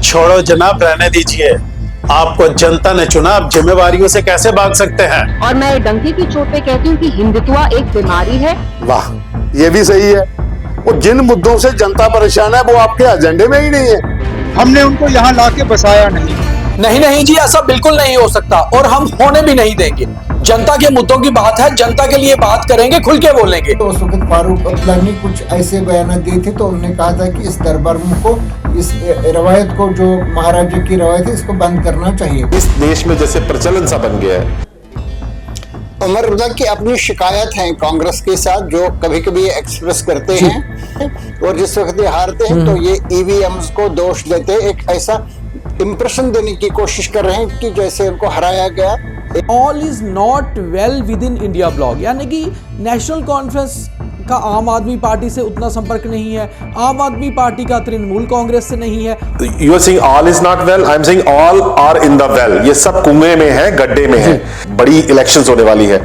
छोड़ो जनाब, रहने दीजिए। आपको जनता ने चुना, आप जिम्मेवारियों से कैसे भाग सकते हैं? और मैं डंके की चोट पे कहती हूँ कि हिंदुत्व एक बीमारी है। वाह, ये भी सही है। वो जिन मुद्दों से जनता परेशान है वो आपके एजेंडे में ही नहीं है। हमने उनको यहाँ लाके बसाया नहीं। नहीं जी, ऐसा बिल्कुल नहीं हो सकता और हम होने भी नहीं देंगे। जनता के मुद्दों की बात है, जनता के लिए बात करेंगे, खुल के बोलेंगे। तो उस वक्त फारूक अब्दुल्ला ने कुछ ऐसे बयान दिए थे, तो उन्होंने कहा था कि इस दरबार को, इस रवायत को, जो महाराजा की रवायत है, इसको बंद करना चाहिए। इस देश में जैसे प्रचलन सा बन गया है। उमर अब्दुल्ला की अपनी शिकायत है कांग्रेस के साथ, जो कभी कभी एक्सप्रेस करते हैं, और जिस वक्त ये हारते हैं तो ये ईवीएम्स को दोष देते हैं, एक ऐसा इंप्रेशन देने की कोशिश कर रहे हैं कि जैसे उनको हराया गया। All is not well within India block, यानी कि नेशनल कॉन्फ्रेंस का आम आदमी पार्टी से उतना संपर्क नहीं है, आम आदमी पार्टी का तृणमूल कांग्रेस से नहीं है। You are saying all is not well, I am saying all are in the well. ये सब कुएं में है, गड्ढे में है। बड़ी इलेक्शंस होने वाली है,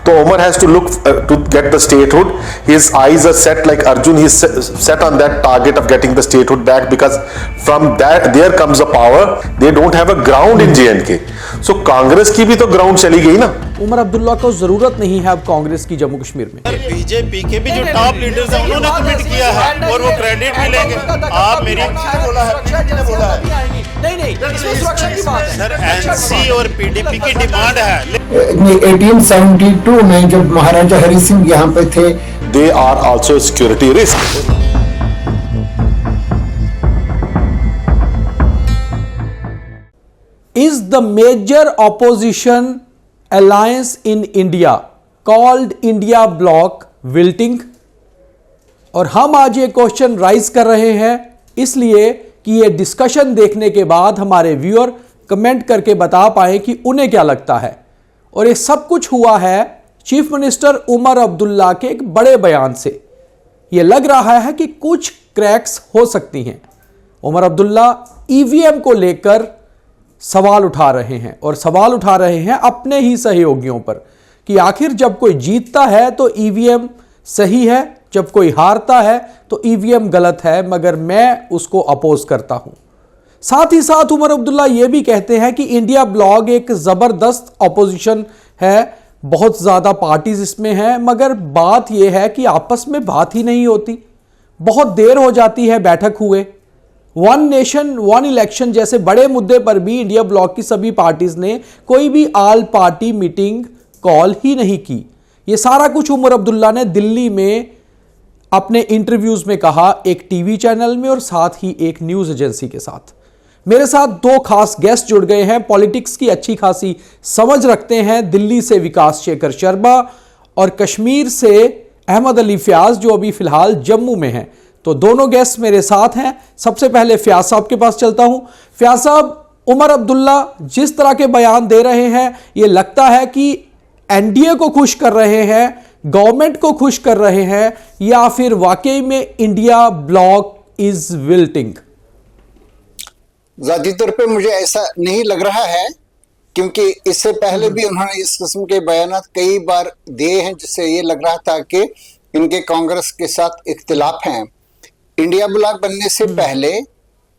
तो Umar has to look to get the statehood. His eyes are set like Arjun. He's set on that target of getting the statehood back, because from that there comes a power. They don't have a ground in J&K. So Congress की भी तो ground चली गई ना। उमर अब्दुल्ला को जरूरत नहीं है अब कांग्रेस की जम्मू कश्मीर में। बीजेपी के भी जो टॉप लीडर्स हैं उन्होंने कमिट किया है और वो क्रेडिट भी लेंगे। आप मेरी नहीं, इसमें सुरक्षा की बात है सर, एनसी और पीडीपी की डिमांड है। 1872 में जब महाराजा हरि सिंह यहाँ पे थे, They are also security risk. Is the major opposition alliance in India called India Bloc wilting? और हम आज ये क्वेश्चन राइज कर रहे हैं इसलिए कि ये डिस्कशन देखने के बाद हमारे व्यूअर कमेंट करके बता पाए कि उन्हें क्या लगता है। और ये सब कुछ हुआ है चीफ मिनिस्टर उमर अब्दुल्ला के एक बड़े बयान से। ये लग रहा है कि कुछ क्रैक्स हो सकती हैं। उमर अब्दुल्ला ईवीएम को लेकर सवाल उठा रहे हैं, और सवाल उठा रहे हैं अपने ही सहयोगियों पर कि आखिर जब कोई जीतता है तो ईवीएम सही है, जब कोई हारता है तो ईवीएम गलत है, मगर मैं उसको अपोज करता हूं। साथ ही साथ उमर अब्दुल्ला यह भी कहते हैं कि इंडिया ब्लॉक एक जबरदस्त ऑपोजिशन है, बहुत ज्यादा पार्टीज इसमें हैं, मगर बात यह है कि आपस में बात ही नहीं होती, बहुत देर हो जाती है बैठक हुए। वन नेशन वन इलेक्शन जैसे बड़े मुद्दे पर भी इंडिया ब्लॉक की सभी पार्टीज ने कोई भी ऑल पार्टी मीटिंग कॉल ही नहीं की। यह सारा कुछ उमर अब्दुल्ला ने दिल्ली में अपने इंटरव्यूज में कहा, एक टीवी चैनल में और साथ ही एक न्यूज एजेंसी के साथ। मेरे साथ दो खास गेस्ट जुड़ गए हैं, पॉलिटिक्स की अच्छी खासी समझ रखते हैं। दिल्ली से विकास शेखर शर्मा और कश्मीर से अहमद अली फयाज, जो अभी फिलहाल जम्मू में हैं। तो दोनों गेस्ट मेरे साथ हैं। सबसे पहले फयाज साहब के पास चलता हूं। फयाज साहब, उमर अब्दुल्ला जिस तरह के बयान दे रहे हैं, यह लगता है कि एनडीए को खुश कर रहे हैं, गवर्नमेंट को खुश कर रहे हैं, या फिर वाकई में इंडिया ब्लॉक इज विल्टिंग? जाती तौर पे मुझे ऐसा नहीं लग रहा है, क्योंकि इससे पहले भी उन्होंने इस किस्म के बयान कई बार दिए हैं, जिससे ये लग रहा था कि इनके कांग्रेस के साथ इख्तिलाफ हैं। इंडिया ब्लॉक बनने से पहले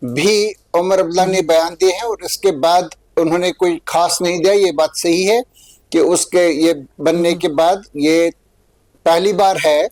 भी उमर अब्दुल्ला ने बयान दिए हैं, और इसके बाद उन्होंने कोई खास नहीं दिया। ये बात सही है कि उसके ये बनने के बाद ये पहली बार है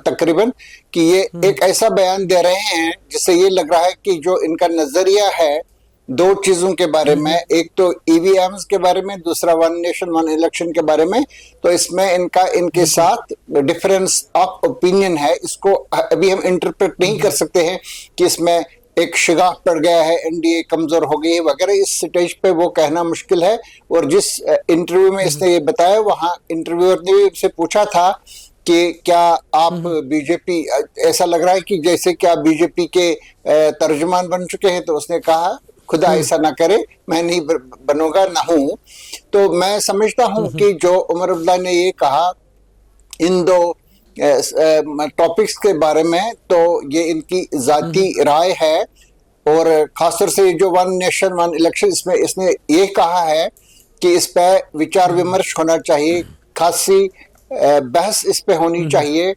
तकरीबन कि ये एक ऐसा बयान दे रहे हैं जिससे ये लग रहा है कि जो इनका नजरिया है दो चीजों के बारे में, एक तो ईवीएम्स के बारे में, दूसरा वन नेशन वन इलेक्शन के बारे में, तो इसमें इनके साथ डिफरेंस ऑफ ओपिनियन है। इसको अभी हम इंटरप्रेट नहीं कर सकते हैं कि इसमें एक शिगाफ पड़ गया है, एनडीए कमजोर हो गई है वगैरह। इस स्टेज पे वो कहना मुश्किल है। और जिस इंटरव्यू में इसने ये बताया, वहां इंटरव्यूअर ने भी उससे पूछा था कि क्या आप बीजेपी, ऐसा लग रहा है कि जैसे क्या बीजेपी के तर्जुमान बन चुके हैं, तो उसने कहा खुदा ऐसा ना करे, मैं नहीं बनूंगा, ना हूं। तो मैं समझता हूं कि जो उमर अब्दुल्ला ने ये कहा इन दो टॉपिक्स के बारे में, तो ये इनकी जाती राय है। और खासतौर से जो वन नेशन वन इलेक्शन, इसमें इसने ये कहा है कि इस पे विचार विमर्श होना चाहिए, खासी बहस इस पे होनी चाहिए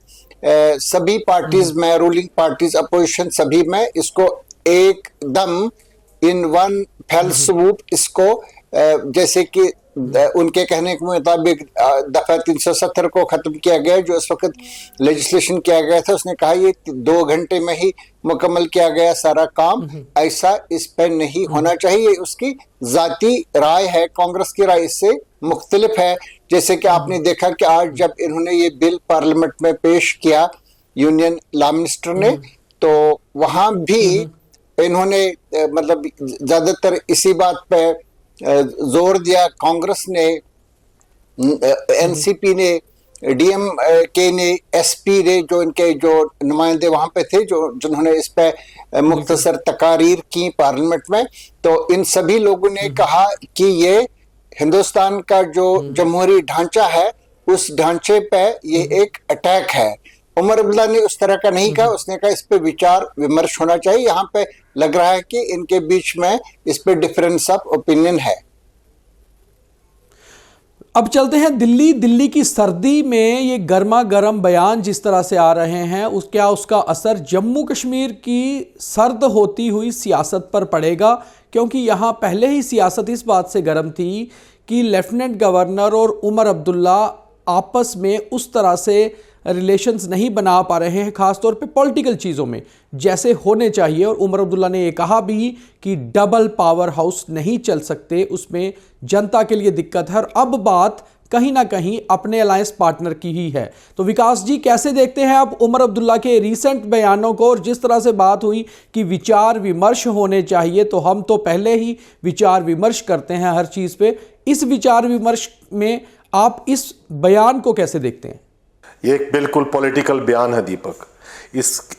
सभी पार्टीज में, रूलिंग पार्टीज, अपोजिशन, सभी में इसको एकदम इन वन फेल स्वूप इसको जैसे कि उनके कहने के मुताबिक दफा 370 को खत्म किया गया, जो इस वक्त लेजिस्लेशन किया गया था। उसने कहा ये 2 घंटे में ही मुकम्मल किया गया सारा काम, ऐसा इस पर नहीं होना चाहिए। उसकी जाती राय है, कांग्रेस की राय इससे मुख्तलिफ है। जैसे कि आपने देखा कि आज जब इन्होंने ये बिल पार्लियामेंट में पेश किया यूनियन लॉ मिनिस्टर ने, तो वहां भी इन्होंने मतलब ज्यादातर इसी बात पे जोर दिया। कांग्रेस ने, एनसीपी ने, डीएम के ने, एसपी ने, जो इनके जो नुमाइंदे वहां पे थे, जिन्होंने इस पे मुख्तसर तकारीर की पार्लियामेंट में, तो इन सभी लोगों ने कहा कि ये हिंदुस्तान का जो जमहूरी ढांचा है उस ढांचे पे ये एक अटैक है। उमर अब्दुल्ला ने उस तरह का नहीं कहा, उसने कहा इस पे विचार विमर्श होना चाहिए। यहाँ पे लग रहा है कि इनके बीच में इस पे डिफरेंस ऑफ ओपिनियन है। अब चलते हैं दिल्ली की सर्दी में ये गर्मा गर्म बयान जिस तरह से आ रहे हैं, क्या उसका असर जम्मू कश्मीर की सर्द होती हुई सियासत पर पड़ेगा? क्योंकि यहाँ पहले ही सियासत इस बात से गर्म थी कि लेफ्टिनेंट गवर्नर और उमर अब्दुल्ला आपस में उस तरह से रिलेशंस नहीं बना पा रहे हैं, खासतौर पे पॉलिटिकल चीज़ों में जैसे होने चाहिए। और उमर अब्दुल्ला ने ये कहा भी कि डबल पावर हाउस नहीं चल सकते, उसमें जनता के लिए दिक्कत है। और अब बात कहीं ना कहीं अपने अलायंस पार्टनर की ही है। तो विकास जी, कैसे देखते हैं आप उमर अब्दुल्ला के रीसेंट बयानों को? और जिस तरह से बात हुई कि विचार विमर्श होने चाहिए, तो हम तो पहले ही विचार विमर्श करते हैं हर चीज़ पे। इस विचार विमर्श में आप इस बयान को कैसे देखते हैं? ये एक बिल्कुल पॉलिटिकल बयान है दीपक।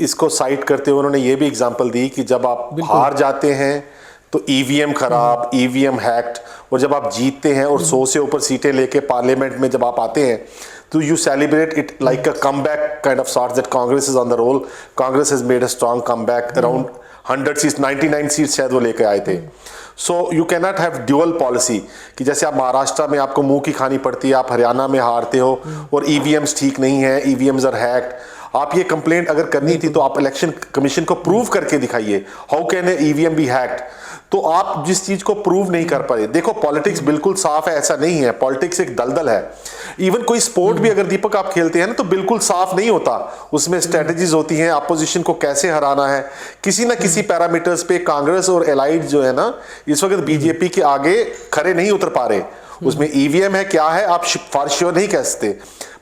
इसको साइट करते हुए उन्होंने ये भी एग्जांपल दी कि जब आप हार जाते हैं तो ईवीएम खराब, ईवीएम हैक्ड, और जब आप जीतते हैं और 100 से ऊपर सीटें लेके पार्लियामेंट में जब आप आते हैं तो you celebrate it like a comeback kind of sort that Congress is on the roll. Congress has made a strong comeback, around 100 seats, 99 seats शायद वो लेके आए थे। So you can not have dual policy कि जैसे आप महाराष्ट्र में आपको मुंह की खानी पड़ती है, आप हरियाणा में हारते हो और ईवीएम्स ठीक नहीं है, ईवीएम्स आर हैक्ड। आप ये कंप्लेंट अगर करनी थी तो आप इलेक्शन कमीशन को प्रूव करके दिखाइए, how can a EVM be hacked. तो आप जिस चीज को प्रूव नहीं कर पाए, देखो पॉलिटिक्स बिल्कुल साफ है ऐसा नहीं है, पॉलिटिक्स एक दलदल है। इवन कोई स्पोर्ट भी अगर दीपक आप खेलते हैं ना तो बिल्कुल साफ नहीं होता, उसमें स्ट्रेटजीज होती हैं, अपोजिशन को कैसे हराना है, किसी ना किसी पैरामीटर्स पे कांग्रेस और एलाइड जो है ना इस वक्त बीजेपी के आगे खड़े नहीं उतर पा रहे। उसमें ईवीएम है क्या है आप फॉर श्योर नहीं कह सकते।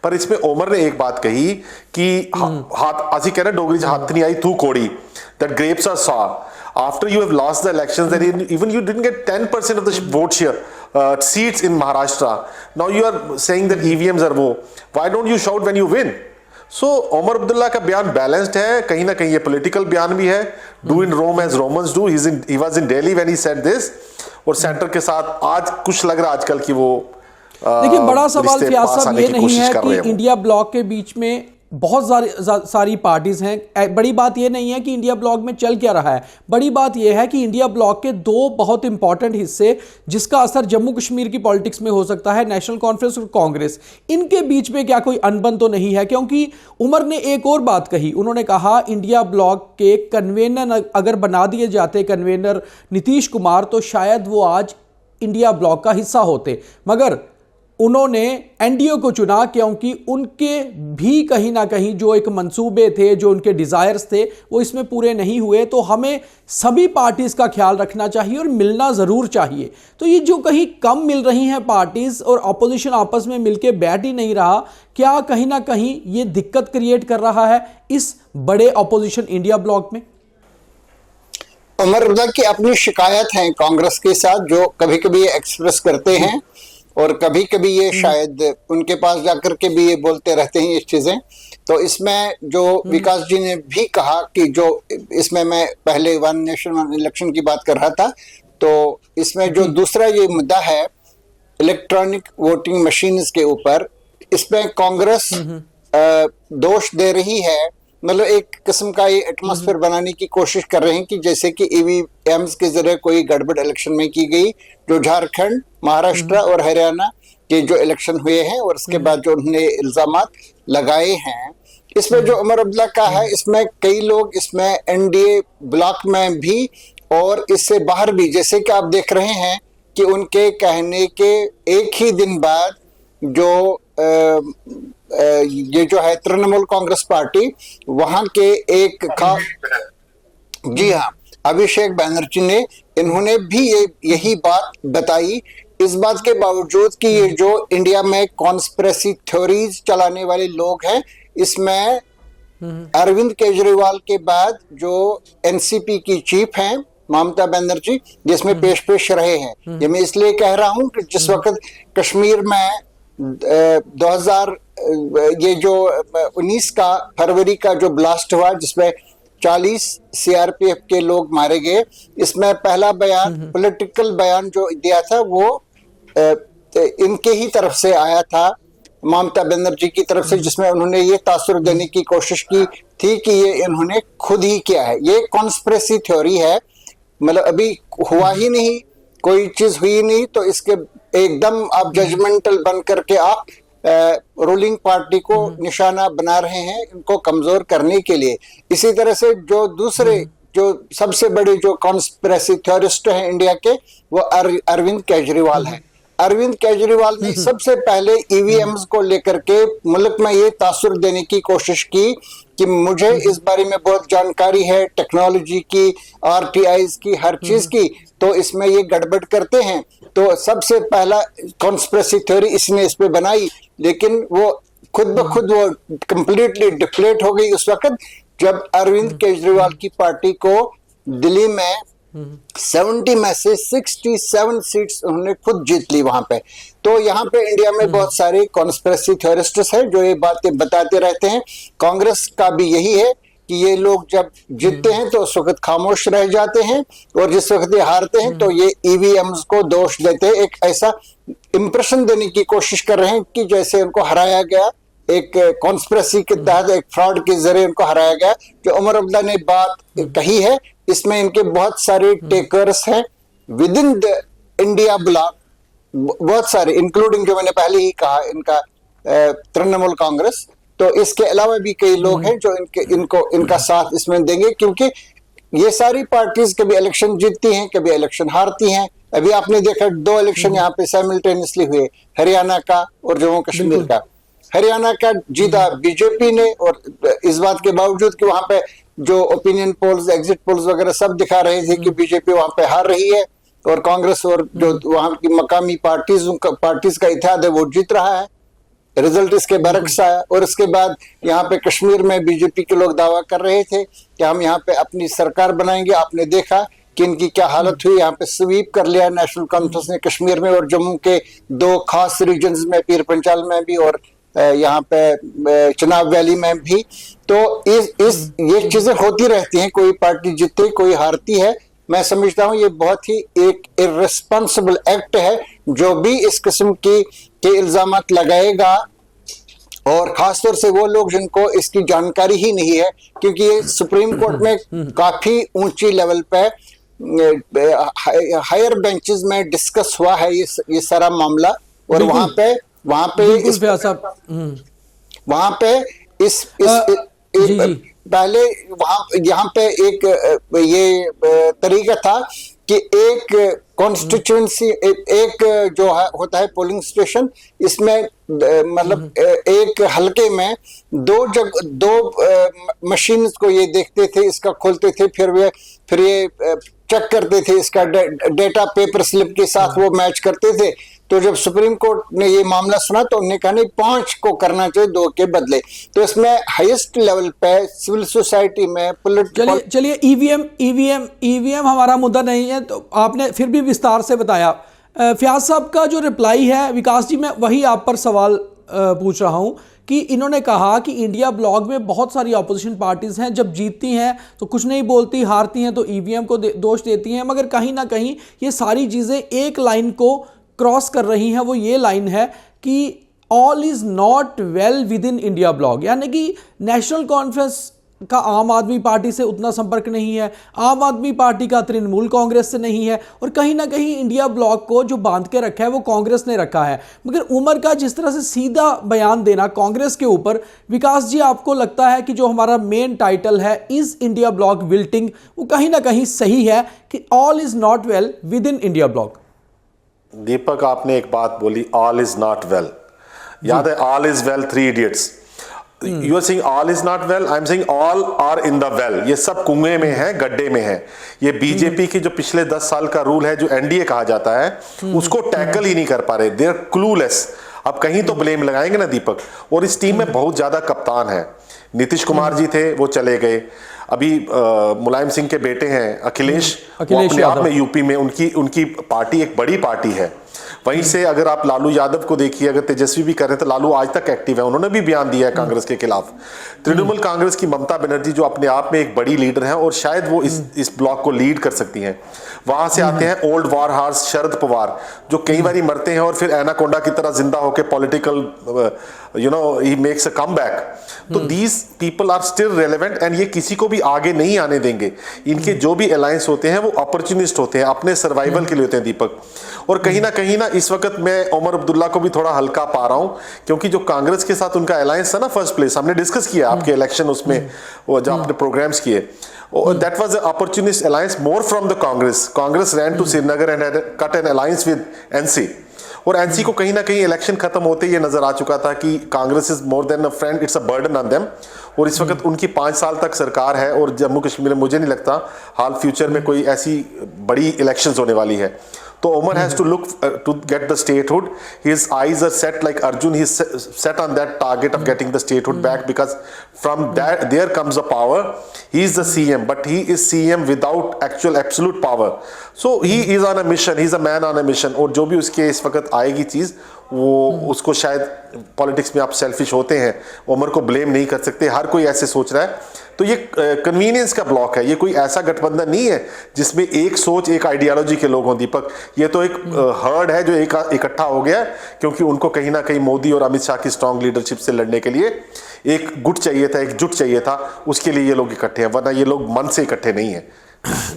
पर इसमें ओमर ने एक बात कही कि हाथ असी कह रहे डोगरी हाथ नहीं आई तू कोड़ी, that grapes are sour after you have lost the elections, that even you didn't get 10% of the vote share seats in Maharashtra. Now you are saying that EVMs are वो, why don't you shout when you win? So Omar Abdullah का बयान balanced है, कहीं ना कहीं ये political बयान भी है। Do in Rome as Romans do. He was in Delhi when he said this, और सेंटर के साथ आज कुछ लग रहा आजकल की वो देखिए बड़ा सवाल फियाज साहब ये नहीं है कि इंडिया ब्लॉक के बीच में बहुत सारी पार्टीज हैं। बड़ी बात यह नहीं है कि इंडिया ब्लॉक में चल क्या रहा है, बड़ी बात यह है कि इंडिया ब्लॉक के 2 बहुत इंपॉर्टेंट हिस्से जिसका असर जम्मू कश्मीर की पॉलिटिक्स में हो सकता है, नेशनल कॉन्फ्रेंस और कांग्रेस, इनके बीच में क्या कोई अनबन तो नहीं है? क्योंकि उमर ने एक और बात कही, उन्होंने कहा इंडिया ब्लॉक के कन्वेनर अगर बना दिए जाते कन्वेनर नीतीश कुमार तो शायद वो आज इंडिया ब्लॉक का हिस्सा होते, मगर उन्होंने एनडीए को चुना क्योंकि उनके भी कहीं ना कहीं जो एक मंसूबे थे, जो उनके डिजायर्स थे, वो इसमें पूरे नहीं हुए। तो हमें सभी पार्टीज का ख्याल रखना चाहिए और मिलना जरूर चाहिए। तो ये जो कहीं कम मिल रही हैं पार्टीज और अपोजिशन आपस में मिलके बैठ ही नहीं रहा, क्या कहीं ना कहीं ये दिक्कत क्रिएट कर रहा है इस बड़े अपोजिशन इंडिया ब्लॉक में? उमर अब्दुल्ला की अपनी शिकायत है कांग्रेस के साथ, जो कभी कभी एक्सप्रेस करते हैं और कभी कभी ये शायद उनके पास जाकर के भी ये बोलते रहते हैं ये चीजें। तो इसमें जो विकास जी ने भी कहा कि जो इसमें मैं पहले वन नेशन वन इलेक्शन की बात कर रहा था, तो इसमें जो दूसरा ये मुद्दा है इलेक्ट्रॉनिक वोटिंग मशीन्स के ऊपर, इसमें कांग्रेस दोष दे रही है, मतलब एक किस्म का ये एटमॉस्फेयर बनाने की कोशिश कर रहे हैं कि जैसे कि ईवीएम्स के जरिए कोई गड़बड़ इलेक्शन में की गई, जो झारखंड, महाराष्ट्र और हरियाणा के जो इलेक्शन हुए हैं, और उसके बाद जो उन्होंने इल्जामात लगाए हैं। इसमें जो उमर अब्दुल्ला का है, इसमें कई लोग इसमें एनडीए ब्लॉक में भी और इससे बाहर भी, जैसे कि आप देख रहे हैं कि उनके कहने के एक ही दिन बाद जो ये जो है तृणमूल कांग्रेस पार्टी, वहां के एक जी हाँ, अभिषेक बैनर्जी ने, इन्होंने भी यही बात बताई, इस बात के बावजूद कि ये जो इंडिया में कॉन्स्पिरेसी थ्योरीज चलाने वाले लोग हैं, इसमें अरविंद केजरीवाल के बाद जो एनसीपी की चीफ हैं ममता बनर्जी, जिसमें पेश रहे हैं। ये मैं इसलिए कह रहा हूं कि जिस वक्त कश्मीर में 2000 ये जो 19 का फरवरी का जो ब्लास्ट हुआ, जिसमें 40 सीआरपीएफ के लोग मारे गए, इसमें पहला बयान, पॉलिटिकल बयान जो दिया था वो इनके ही तरफ से आया था, ममता बनर्जी की तरफ से, जिसमें उन्होंने ये तासुर देने की कोशिश की थी कि ये इन्होंने खुद ही किया है। ये कॉन्स्पिरेसी थ्योरी है, मतलब अभी हुआ ही नहीं, कोई चीज हुई नहीं, तो इसके एकदम आप जजमेंटल बन करके आप रूलिंग पार्टी को निशाना बना रहे हैं, इनको कमजोर करने के लिए। इसी तरह से जो दूसरे जो सबसे बड़े जो कॉन्स्पिरेसी थ्योरिस्ट हैं इंडिया के, वो अरविंद केजरीवाल हैं। अरविंद केजरीवाल ने सबसे पहले ईवीएम्स को लेकर के मुल्क में ये तासुर देने की कोशिश की कि मुझे इस बारे में बहुत जानकारी है, टेक्नोलॉजी की, आरटीआईज की, हर चीज की, तो इसमें ये गड़बड़ करते हैं। तो सबसे पहला कॉन्स्पिरेसी थ्योरी इसने इस पे बनाई, लेकिन वो खुद ब खुद वो कंप्लीटली डिफ्लेट हो गई उस वक्त जब अरविंद केजरीवाल की पार्टी को दिल्ली में 70 में से 67 सीट्स उन्होंने खुद जीत ली वहां पे। तो यहाँ पे इंडिया में बहुत सारे कॉन्स्पिरेसी थ्योरिस्ट्स हैं जो ये बातें बताते रहते हैं। कांग्रेस का भी यही है कि ये लोग जब जीतते हैं तो उस वक्त खामोश रह जाते हैं, और जिस वक्त ये हारते हैं तो ये ईवीएम्स को दोष देते हैं, एक ऐसा इंप्रेशन देने की कोशिश कर रहे हैं कि जैसे उनको हराया गया, एक कॉन्स्पिरेसी के तहत, एक फ्रॉड के जरिए उनको हराया गया। जो उमर अब्दुल्ला ने बात कही है, इसमें इनके बहुत सारे टेकर्स हैं with in the India block, बहुत सारे, इंक्लूडिंग जो मैंने पहले ही कहा इनका तृणमूल कांग्रेस। तो इसके अलावा भी कई लोग हैं जो इनका साथ इसमें देंगे, क्योंकि ये सारी पार्टीज कभी इलेक्शन जीतती हैं, कभी इलेक्शन हारती हैं। अभी आपने देखा 2 इलेक्शन यहाँ पे साइमल्टेनियसली हुए, हरियाणा का और जम्मू कश्मीर का। हरियाणा का जीता बीजेपी ने, और इस बात के बावजूद कि वहां पे जो ओपिनियन पोल्स, एग्जिट पोल्स वगैरह सब दिखा रहे थे कि बीजेपी वहां पे हार रही है, और कांग्रेस और जो वहां की मकामी पार्टीज का इत्तेहाद है वो जीत रहा है। रिजल्ट इसके बरक्स आया। और इसके बाद यहाँ पे कश्मीर में बीजेपी के लोग दावा कर रहे थे कि हम यहाँ पे अपनी सरकार बनाएंगे। आपने देखा कि इनकी क्या हालत हुई, यहाँ पे स्वीप कर लिया नेशनल कॉन्फ्रेंस ने कश्मीर में और जम्मू के 2 खास रीजन्स में, पीर पंचाल में भी और यहाँ पे चनाब वैली में भी। तो ये चीजें होती रहती हैं, कोई पार्टी जीतती, कोई हारती है। मैं समझता हूँ ये बहुत ही एक इर्रेस्पॉन्सिबल एक्ट है जो भी इस किस्म के इल्जामात लगाएगा, और खासतौर से वो लोग जिनको इसकी जानकारी ही नहीं है, क्योंकि ये सुप्रीम कोर्ट में काफी ऊंची लेवल पे हायर बेंचेस में डिस्कस हुआ है ये सारा मामला। और वहां पे पहले यहाँ पे एक ये तरीका था कि एक कॉन्स्टिट्यूएंसी, एक जो है होता है पोलिंग स्टेशन, इसमें मतलब एक हलके में 2 मशीन को ये देखते थे, इसका खोलते थे, फिर ये चेक करते थे, इसका डेटा पेपर स्लिप के साथ वो मैच करते थे। तो जब सुप्रीम कोर्ट ने ये मामला सुना तो उन्होंने कहा नहीं, 5 को करना चाहिए 2 के बदले। तो इसमें हाईएस्ट लेवल पे सिविल सोसाइटी में चलिए ईवीएम हमारा मुद्दा नहीं है, तो आपने फिर भी विस्तार से बताया। फयाज साहब का जो रिप्लाई है, विकास जी, मैं वही आप पर सवाल पूछ रहा हूं कि इन्होंने कहा कि इंडिया ब्लॉक में बहुत सारी अपोजिशन पार्टीज हैं, जब जीतती हैं तो कुछ नहीं बोलती, हारती हैं तो ईवीएम को दोष देती हैं, मगर कहीं ना कहीं ये सारी चीज़ें एक लाइन को क्रॉस कर रही हैं। वो ये लाइन है कि all is not well within India block, यानी कि नेशनल कॉन्फ्रेंस का आम आदमी पार्टी से उतना संपर्क नहीं है, आम आदमी पार्टी का तृणमूल कांग्रेस से नहीं है, और कहीं ना कहीं इंडिया ब्लॉक को जो बांध के रखा है वो कांग्रेस ने रखा है। मगर उमर का जिस तरह से सीधा बयान देना कांग्रेस के ऊपर, विकास जी आपको लगता है कि जो हमारा मेन टाइटल है इज इंडिया ब्लॉक विल्टिंग, वो कहीं ना कहीं सही है कि all is not well within India bloc? Deepak, आपने एक बात बोली, ऑल इज नॉट वेल। याद है all is well, Three Idiots. You are saying all is not well, I am saying all are in the well. ये सब कुएं में है, गड्ढे में है। ये बीजेपी की जो पिछले 10 साल का रूल है, जो एनडीए कहा जाता है, उसको टैकल ही नहीं कर पा रहे। They are clueless. अब कहीं तो ब्लेम लगाएंगे ना दीपक। और इस टीम में बहुत ज्यादा कप्तान है। नीतीश कुमार जी थे, वो चले गए। अभी मुलायम सिंह के बेटे हैं अखिलेश, वो अपने आप में यूपी में उनकी पार्टी एक बड़ी पार्टी है। वहीं से अगर आप लालू यादव को देखिए, अगर तेजस्वी भी कर रहे हैं तो लालू आज तक एक्टिव है, उन्होंने भी बयान दिया है कांग्रेस के खिलाफ। तृणमूल कांग्रेस की ममता बनर्जी जो अपने आप में एक बड़ी लीडर है और शायद वो इस ब्लॉक को लीड कर सकती हैं। वहां से आते हैं old war horse Sharad Pawar, जो कई बार मरते हैं और फिर एनाकोंडा की तरह जिंदा होकर पॉलिटिकल ही मेक्स अ कमबैक। तो these people are still relevant and ये किसी को भी आगे नहीं आने देंगे। इनके जो भी अलायंस होते हैं वो अपॉर्चुनिस्ट होते हैं, अपने सर्वाइवल के लिए होते हैं दीपक। और कहीं ना इस वक्त मैं उमर अब्दुल्ला को भी थोड़ा हल्का पा रहा हूं, क्योंकि जो कांग्रेस के साथ उनका अलायंस था ना, फर्स्ट प्लेस हमने डिस्कस किया आपके इलेक्शन उसमें, वो जो आपने प्रोग्राम्स किए, that was the opportunist alliance more from the Congress ran to Srinagar and had cut an alliance with NC. और एनसी को कहीं ना कहीं इलेक्शन खत्म होते ये नजर आ चुका था कि Congress is more than a friend, it's a burden on them. और इस वक्त उनकी 5 साल तक सरकार है और जम्मू कश्मीर में मुझे नहीं लगता हाल फ्यूचर में कोई ऐसी बड़ी इलेक्शंस होने वाली है। तो Umar has to look to get the statehood. His eyes are set like Arjun. He's set on that target of getting the statehood back, because from that there comes the power. He is the CM, but he is CM without actual absolute power. So he is on a mission. He's a man on a mission. और जो भी उसके इस वक्त आएगी चीज, वो उसको शायद पॉलिटिक्स में आप सेल्फिश होते हैं, उमर को ब्लेम नहीं कर सकते। हर कोई ऐसे सोच रहा है। तो ये कन्वीनियंस का ब्लॉक है। ये कोई ऐसा गठबंधन नहीं है जिसमें एक सोच, एक आइडियोलॉजी के लोग हों दीपक। ये तो एक हर्ड है जो इकट्ठा हो गया, क्योंकि उनको कहीं ना कहीं मोदी और अमित शाह की स्ट्रांग लीडरशिप से लड़ने के लिए एक गुट चाहिए था, एक जुट चाहिए था। उसके लिए ये लोग इकट्ठे हैं, वरना ये लोग मन से इकट्ठे नहीं है।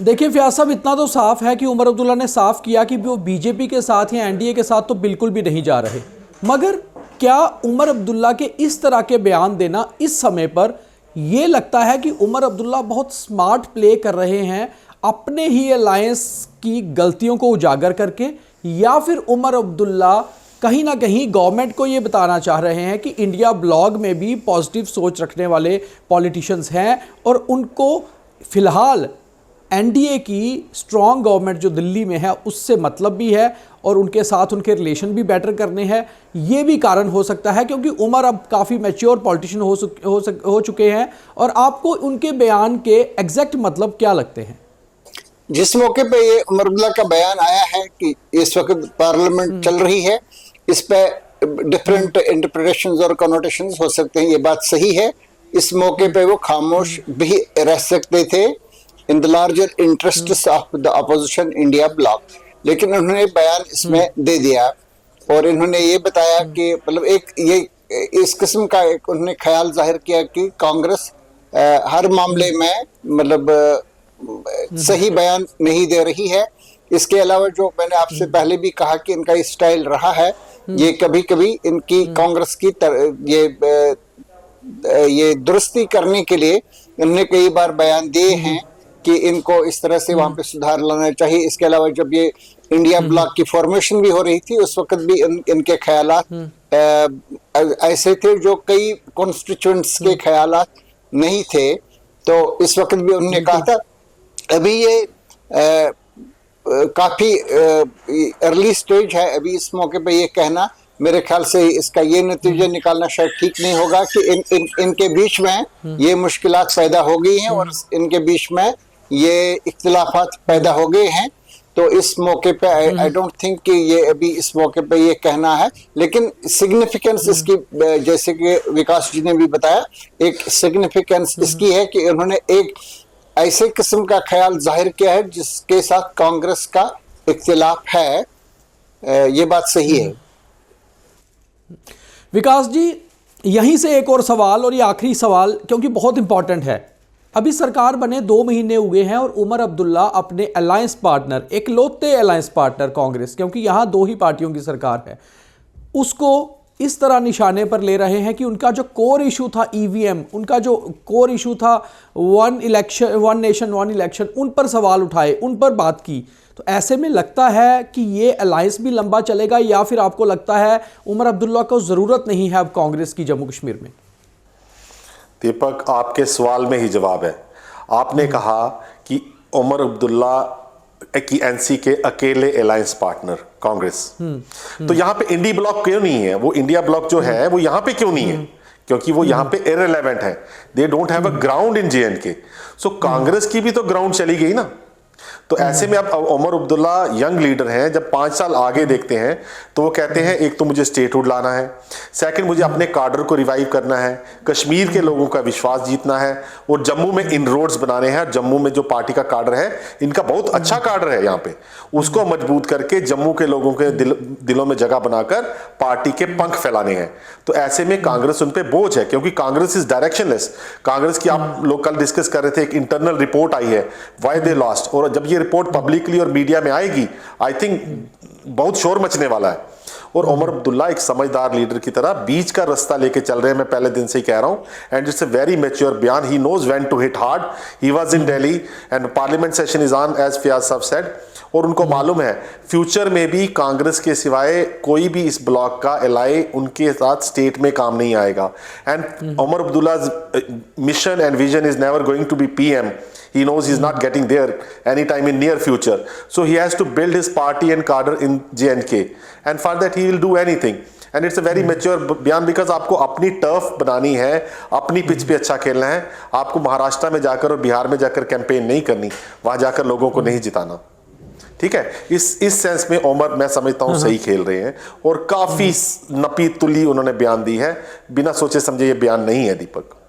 देखिए फयाज साहब, इतना तो साफ है कि उमर अब्दुल्ला ने साफ किया कि वो बीजेपी के साथ या एनडीए के साथ तो बिल्कुल भी नहीं जा रहे। मगर क्या उमर अब्दुल्ला के इस तरह के बयान देना इस समय पर, ये लगता है कि उमर अब्दुल्ला बहुत स्मार्ट प्ले कर रहे हैं अपने ही अलायंस की गलतियों को उजागर करके, या फिर उमर अब्दुल्ला कहीं ना कहीं गवर्नमेंट को ये बताना चाह रहे हैं कि इंडिया ब्लॉक में भी पॉजिटिव सोच रखने वाले पॉलिटिशियंस हैं और उनको फिलहाल एनडीए की स्ट्रॉन्ग गवर्नमेंट जो दिल्ली में है उससे मतलब भी है और उनके साथ उनके रिलेशन भी बेटर करने हैं? ये भी कारण हो सकता है, क्योंकि उमर अब काफ़ी मैच्योर पॉलिटिशियन हो चुके हैं। और आपको उनके बयान के एग्जैक्ट मतलब क्या लगते हैं? जिस मौके पे ये उमर अब्दुल्ला का बयान आया है कि इस वक्त पार्लियामेंट चल रही है, इस पे डिफरेंट इंटरप्रिटेशंस और कनोटेशंस हो सकते हैं, ये बात सही है। इस मौके पे वो खामोश भी रह सकते थे in the larger interests of the opposition India block, लेकिन उन्होंने बयान इसमें दे दिया और इन्होंने ये बताया कि मतलब एक ये इस किस्म का एक उन्होंने ख्याल जाहिर किया कि कांग्रेस हर मामले में मतलब सही बयान नहीं दे रही है। इसके अलावा जो मैंने आपसे पहले भी कहा कि इनका स्टाइल रहा है, ये कभी कभी इनकी कांग्रेस की ये दुरुस्ती करने के लिए इन्होंने कई बार बयान दिए हैं कि इनको इस तरह से वहां पे सुधार लाना चाहिए। इसके अलावा जब ये इंडिया ब्लॉक की फॉर्मेशन भी हो रही थी, उस वक्त भी इनके ख्यालात ऐसे थे जो कई कॉन्स्टिट्यूएंट्स के ख्यालात नहीं थे। तो इस वक्त भी उन्होंने कहा था, अभी ये काफी अर्ली स्टेज है, अभी इस मौके पे ये कहना मेरे ख्याल से इसका ये नतीजा निकालना शायद ठीक नहीं होगा कि इनके बीच में ये मुश्किलात पैदा हो गई हैं और इनके बीच में ये इख्तिलाफात पैदा हो गए हैं। तो इस मौके पे आई डोंट थिंक कि ये अभी इस मौके पे ये कहना है, लेकिन सिग्निफिकेंस इसकी, जैसे कि विकास जी ने भी बताया, एक सिग्निफिकेंस इसकी है कि उन्होंने एक ऐसे किस्म का ख्याल जाहिर किया है जिसके साथ कांग्रेस का इख्तिलाफ है। ये बात सही है। विकास जी, यहीं से एक और सवाल, और ये आखिरी सवाल क्योंकि बहुत इंपॉर्टेंट है। अभी सरकार बने 2 महीने हुए हैं और उमर अब्दुल्ला अपने अलायंस पार्टनर, एकलौते अलायंस पार्टनर कांग्रेस, क्योंकि यहां 2 ही पार्टियों की सरकार है, उसको इस तरह निशाने पर ले रहे हैं कि उनका जो कोर इशू था ईवीएम, उनका जो कोर इशू था वन नेशन वन इलेक्शन, उन पर सवाल उठाए, उन पर बात की। तो ऐसे में लगता है कि ये अलायंस भी लंबा चलेगा, या फिर आपको लगता है उमर अब्दुल्ला को जरूरत नहीं है अब कांग्रेस की जम्मू कश्मीर में? दीपक, आपके सवाल में ही जवाब है। आपने कहा कि उमर अब्दुल्ला की एनसी के अकेले अलायंस पार्टनर कांग्रेस, तो यहां पे इंडी ब्लॉक क्यों नहीं है? वो इंडिया ब्लॉक जो है वो यहां पे क्यों नहीं है? क्योंकि वो यहां पे इररिलेवेंट है। They don't have a ground in J and K. So Congress की भी तो ग्राउंड चली गई ना। तो ऐसे में अब उमर अब्दुल्ला यंग लीडर हैं, जब 5 साल आगे देखते हैं तो वो कहते हैं एक तो मुझे स्टेटहुड लाना है, सेकंड मुझे अपने कार्डर को रिवाइव करना है, कश्मीर के लोगों का विश्वास जीतना है और जम्मू में इनरोड्स बनाने हैं। जम्मू में जो पार्टी का कार्डर है, इनका बहुत अच्छा कार्डर है यहाँ पे, उसको मजबूत करके जम्मू के लोगों के दिलों में जगह बनाकर पार्टी के पंख फैलाने हैं। तो ऐसे में कांग्रेस उन पर बोझ है, क्योंकि कांग्रेस इज डायरेक्शनलेस। कांग्रेस की आप लोग कल डिस्कस कर रहे थे, एक इंटरनल रिपोर्ट आई है व्हाई दे लॉस्ट, और जब ये रिपोर्ट पब्लिकली और मीडिया में आएगी आई थिंक बहुत शोर मचने वाला है। और उमर अब्दुल्ला एक समझदार लीडर की तरह बीच का रास्ता लेके चल रहे हैं, मैं पहले दिन से ही कह रहा हूं। And it's a very mature बयान, he knows when to hit hard. He was in Delhi and parliament session is on as Fayaz sahab said, और उनको मालूम है फ्यूचर में भी कांग्रेस के सिवाय कोई भी इस ब्लॉक का एलाई उनके साथ स्टेट में काम नहीं आएगा। And Omar Abdullah's mission and vision is never going to be PM. He knows he's not getting there anytime in near future. So he has to build his party and cadre in J&K. And for that he will do anything. And it's a very mature बयान, because आपको अपनी turf बनानी है, अपनी pitch पे अच्छा खेलना है। आपको महाराष्ट्र में जाकर और बिहार में जाकर कैंपेन नहीं करनी, वहां जाकर लोगों को नहीं जिताना। ठीक है, इस सेंस में उमर मैं समझता हूं सही खेल रहे हैं और काफी नपी तुली उन्होंने बयान दी है। बिना सोचे समझे ये बयान नहीं है दीपक।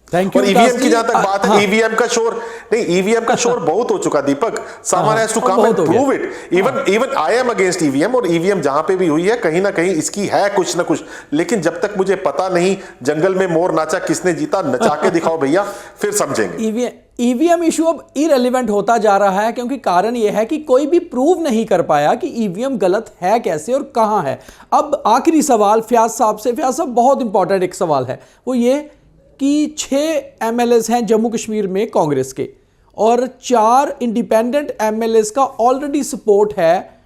Thank you. और ईवीएम की जहां तक बात है, ईवीएम का शोर नहीं, ईवीएम का शोर बहुत हो चुका Deepak. Someone has to come and prove it. Even I am against EVM, और ईवीएम जहां पे भी हुई है कहीं ना कहीं इसकी है कुछ ना कुछ, लेकिन जब तक मुझे पता नहीं जंगल में मोर नाचा किसने जीता, नचा के दिखाओ भैया, फिर समझेंगे। ईवीएम इशू अब इरेलीवेंट होता जा रहा है, क्योंकि कारण यह है कि कोई भी प्रूव नहीं कर पाया कि ईवीएम गलत है कैसे और कहां है। अब आखिरी सवाल फयाज साहब से। फयाज साहब, बहुत इंपॉर्टेंट एक सवाल है, वो ये कि 6 एमएलएस हैं जम्मू कश्मीर में कांग्रेस के, और 4 इंडिपेंडेंट एमएलएस का ऑलरेडी सपोर्ट है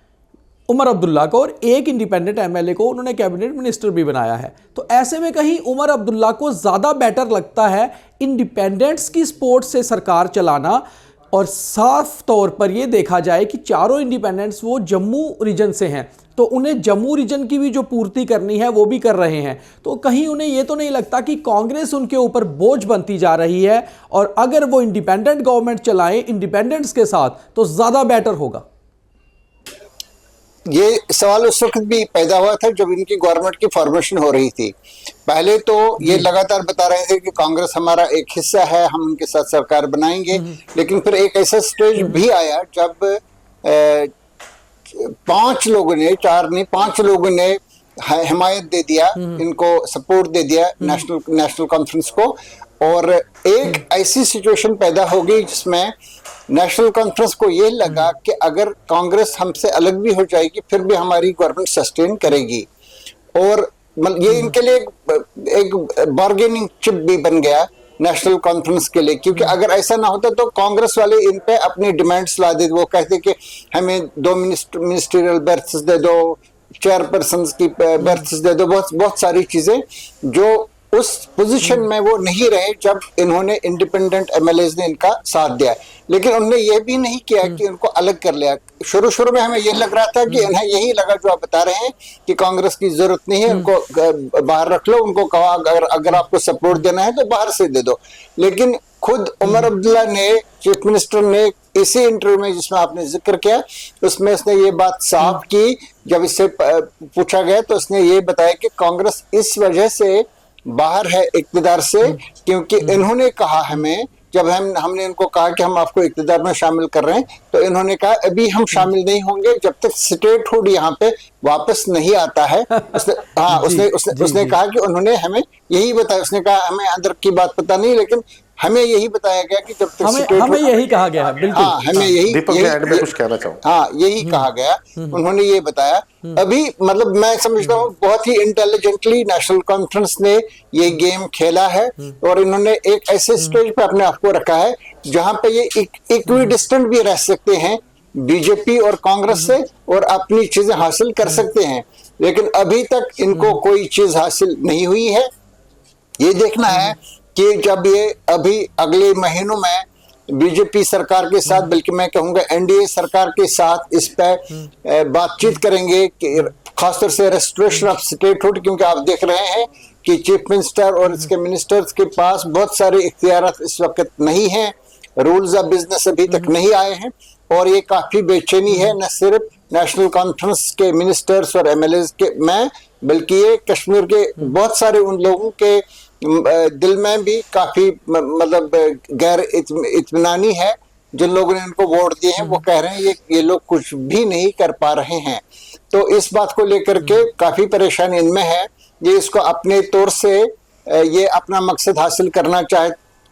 उमर अब्दुल्ला को, और 1 इंडिपेंडेंट एमएलए को उन्होंने कैबिनेट मिनिस्टर भी बनाया है। तो ऐसे में कहीं उमर अब्दुल्ला को ज़्यादा बेटर लगता है इंडिपेंडेंट्स की सपोर्ट से सरकार चलाना, और साफ तौर पर यह देखा जाए कि चारों इंडिपेंडेंट्स वो जम्मू रीजन से हैं, तो उन्हें जम्मू रीजन की भी जो पूर्ति करनी है वो भी कर रहे हैं। तो कहीं उन्हें ये तो नहीं लगता कि कांग्रेस उनके ऊपर बोझ बनती जा रही है, और अगर वो इंडिपेंडेंट गवर्नमेंट चलाएं इंडिपेंडेंट्स के साथ तो ज्यादा बेटर होगा? ये सवाल उस वक्त भी पैदा हुआ था जब इनकी गवर्नमेंट की फॉर्मेशन हो रही थी। पहले तो ये लगातार बता रहे थे कि कांग्रेस हमारा एक हिस्सा है, हम उनके साथ सरकार बनाएंगे, लेकिन फिर एक ऐसा स्टेज भी आया जब 5 लोगों ने, 4 नहीं 5 लोगों ने हिमायत दे दिया, इनको सपोर्ट दे दिया नेशनल कॉन्फ्रेंस को, और एक ऐसी सिचुएशन पैदा हो गई जिसमें नेशनल कॉन्फ्रेंस को ये लगा कि अगर कांग्रेस हमसे अलग भी हो जाएगी फिर भी हमारी गवर्नमेंट सस्टेन करेगी, और ये इनके लिए एक बार्गेनिंग चिप भी बन गया नेशनल कॉन्फ्रेंस के लिए। क्योंकि अगर ऐसा ना होता तो कांग्रेस वाले इन पे अपनी डिमांड्स ला देते, वो कहते कि हमें 2 मिनिस्ट्रियल बर्थ्स दे दो, चेयरपर्सन की बर्थ्स दे दो, बहुत सारी चीजें, जो उस पोजीशन में वो नहीं रहे जब इन्होंने इंडिपेंडेंट एमएलएज ने इनका साथ दिया। लेकिन उन्होंने ये भी नहीं किया कि उनको अलग कर लिया। शुरू में हमें ये लग रहा था कि इन्हें यही लगा जो आप बता रहे हैं कि कांग्रेस की जरूरत नहीं है, उनको बाहर रख लो, उनको कहा अगर आपको सपोर्ट देना है तो बाहर से दे दो। लेकिन खुद उमर अब्दुल्ला ने, चीफ मिनिस्टर ने, इसी इंटरव्यू में जिसमें आपने जिक्र किया उसमें उसने ये बात साफ की। जब इससे पूछा गया तो उसने ये बताया कि कांग्रेस इस वजह से बाहर है इक्तिदार से क्योंकि इन्होंने कहा हमें, जब हमने इनको कहा कि हम आपको इक्तिदार में शामिल कर रहे हैं, तो इन्होंने कहा अभी हम शामिल नहीं होंगे जब तक स्टेटहुड यहाँ पे वापस नहीं आता है। उसने कहा कि उन्होंने हमें यही बताया, उसने कहा हमें अंदर की बात पता नहीं, लेकिन हमें यही बताया गया कि जब तक हमें यही कहा गया है, बिल्कुल। हाँ, हमें यही दीपक मैं एंड में कुछ कहना चाहूँ। हाँ, यही कहा गया। उन्होंने ये बताया अभी, मतलब मैं समझता हूँ बहुत ही इंटेलिजेंटली नेशनल कॉन्फ्रेंस ने ये गेम खेला है और इन्होंने एक ऐसे स्टेज पे अपने आप को रखा है जहां पे ये इक्विडिस्टेंट भी रह सकते हैं बीजेपी और कांग्रेस से और अपनी चीजें हासिल कर सकते हैं, लेकिन अभी तक इनको कोई चीज हासिल नहीं हुई है। ये देखना है कि जब ये अभी अगले महीनों में बीजेपी सरकार के साथ, बल्कि मैं कहूंगा एनडीए सरकार के साथ इस पे बातचीत करेंगे कि खासतौर से रेस्टोरेशन ऑफ स्टेटहुड, क्योंकि आप देख रहे हैं कि चीफ मिनिस्टर और इसके मिनिस्टर्स के पास बहुत सारे इख्तियारात इस वक्त नहीं हैं, रूल्स ऑफ बिजनेस अभी तक नहीं आए हैं और ये काफी बेचैनी है न सिर्फ नेशनल कॉन्फ्रेंस के मिनिस्टर्स और एमएलए के में, बल्कि ये कश्मीर के बहुत सारे उन लोगों के दिल में भी काफी मतलब गैर इत्मीनानी है। जिन लोगों ने इनको वोट दिए हैं वो कह रहे हैं ये लोग कुछ भी नहीं कर पा रहे हैं, तो इस बात को लेकर के काफी परेशानी इनमें है। ये इसको अपने तौर से ये अपना मकसद हासिल करना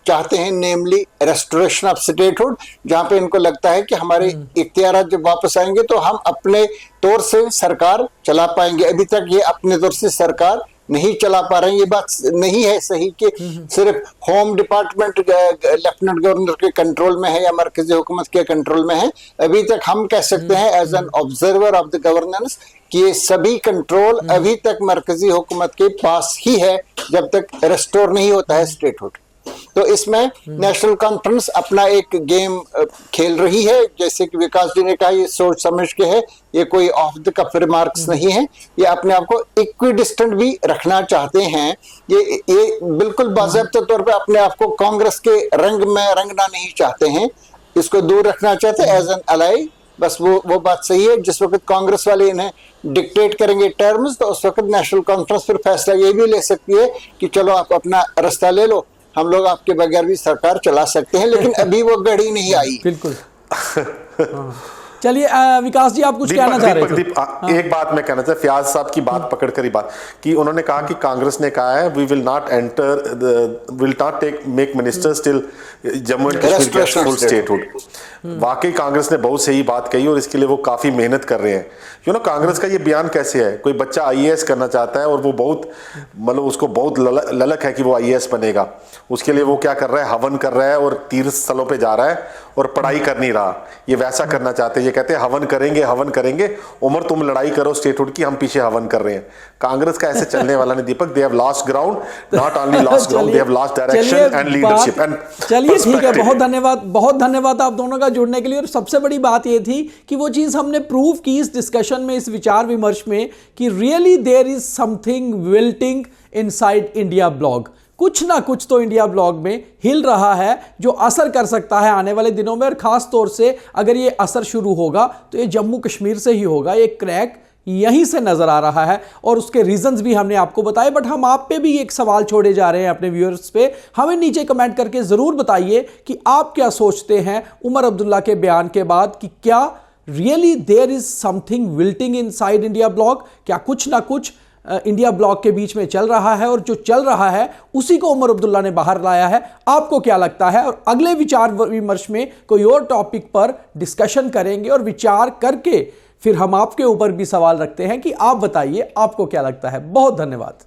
चाहते हैं, नेमली रेस्टोरेशन ऑफ स्टेटहुड, जहां पे इनको लगता है कि हमारे इख्तियारात जब वापस आएंगे तो हम अपने तौर से सरकार चला पाएंगे। अभी तक ये अपने तौर से सरकार नहीं चला पा रहे हैं। ये बात नहीं है सही कि सिर्फ होम डिपार्टमेंट लेफ्टिनेंट गवर्नर के कंट्रोल में है या मरकजी हुकूमत के कंट्रोल में है। अभी तक हम कह सकते हैं as an observer of the governance कि ये सभी कंट्रोल अभी तक मरकजी हुकूमत के पास ही है जब तक रेस्टोर नहीं होता है स्टेटहुड। तो इसमें नेशनल कॉन्फ्रेंस अपना एक गेम खेल रही है, जैसे कि विकास जी ने कहा, ये सोच समझ के है, ये कोई ऑफ द कफ रिमार्क्स नहीं है। ये अपने आप को इक्विडिस्टेंट भी रखना चाहते हैं। ये बिल्कुल बाज़ाब्ता तौर पे अपने आप को कांग्रेस के रंग में रंगना नहीं चाहते हैं, इसको दूर रखना चाहते हैं एज एन अलाई। बस वो बात सही है। जिस वक्त कांग्रेस वाले इन्हें डिक्टेट करेंगे टर्म्स, तो उस वक्त नेशनल कॉन्फ्रेंस फिर फैसला ये भी ले सकती है कि चलो आप अपना रास्ता ले लो, हम लोग आपके बगैर भी सरकार चला सकते हैं, लेकिन अभी वो घड़ी नहीं आई। बिल्कुल। चलिए विकास जी, आप कुछ कहना चाह रहे थे? एक बात मैं कहना चाहता, फ्याज साहब की बात पकड़ कर ही बात कि उन्होंने कहा कि कांग्रेस ने कहा है we will not make ministers till Jammu and Kashmir gets full statehood. वाकई कांग्रेस ने बहुत सही बात कही और इसके लिए वो काफी मेहनत कर रहे हैं। कांग्रेस का ये बयान कैसे है, कोई बच्चा आईएएस करना चाहता है और वो बहुत मतलब उसको बहुत ललक है कि वो आईएएस बनेगा, उसके लिए वो क्या कर रहा है, हवन कर रहा है और तीर्थ स्थलों पे जा रहा है और पढ़ाई कर नहीं रहा। ये वैसा करना चाहते हैं, ये कहते हैं हवन करेंगे। उमर तुम लड़ाई करो स्टेटहुड की, हम पीछे हवन कर रहे हैं। कांग्रेस का ऐसे चलने वाला नहीं Deepak. They have lost ground, not only lost ground, they have lost direction and leadership and. चलिए ठीक है, बहुत धन्यवाद आप दोनों का जुड़ने के लिए। और सबसे बड़ी बात ये थी कि वो चीज हमने प्रूव की इस डिस्कशन में, इस विचार विमर्श में, कि really there is something wilting inside India bloc. कुछ ना कुछ तो इंडिया ब्लॉक में हिल रहा है जो असर कर सकता है आने वाले दिनों में। और खास तौर से अगर ये असर शुरू होगा तो ये जम्मू कश्मीर से ही होगा। ये क्रैक यहीं से नजर आ रहा है और उसके रीजंस भी हमने आपको बताए। बट हम आप पे भी एक सवाल छोड़े जा रहे हैं अपने व्यूअर्स पे। हमें नीचे कमेंट करके जरूर बताइए कि आप क्या सोचते हैं उमर अब्दुल्ला के बयान के बाद, कि क्या really there is something wilting inside India bloc? क्या कुछ ना कुछ इंडिया ब्लॉक के बीच में चल रहा है और जो चल रहा है उसी को उमर अब्दुल्ला ने बाहर लाया है? आपको क्या लगता है? और अगले विचार विमर्श में कोई और टॉपिक पर डिस्कशन करेंगे और विचार करके फिर हम आपके ऊपर भी सवाल रखते हैं कि आप बताइए आपको क्या लगता है। बहुत धन्यवाद।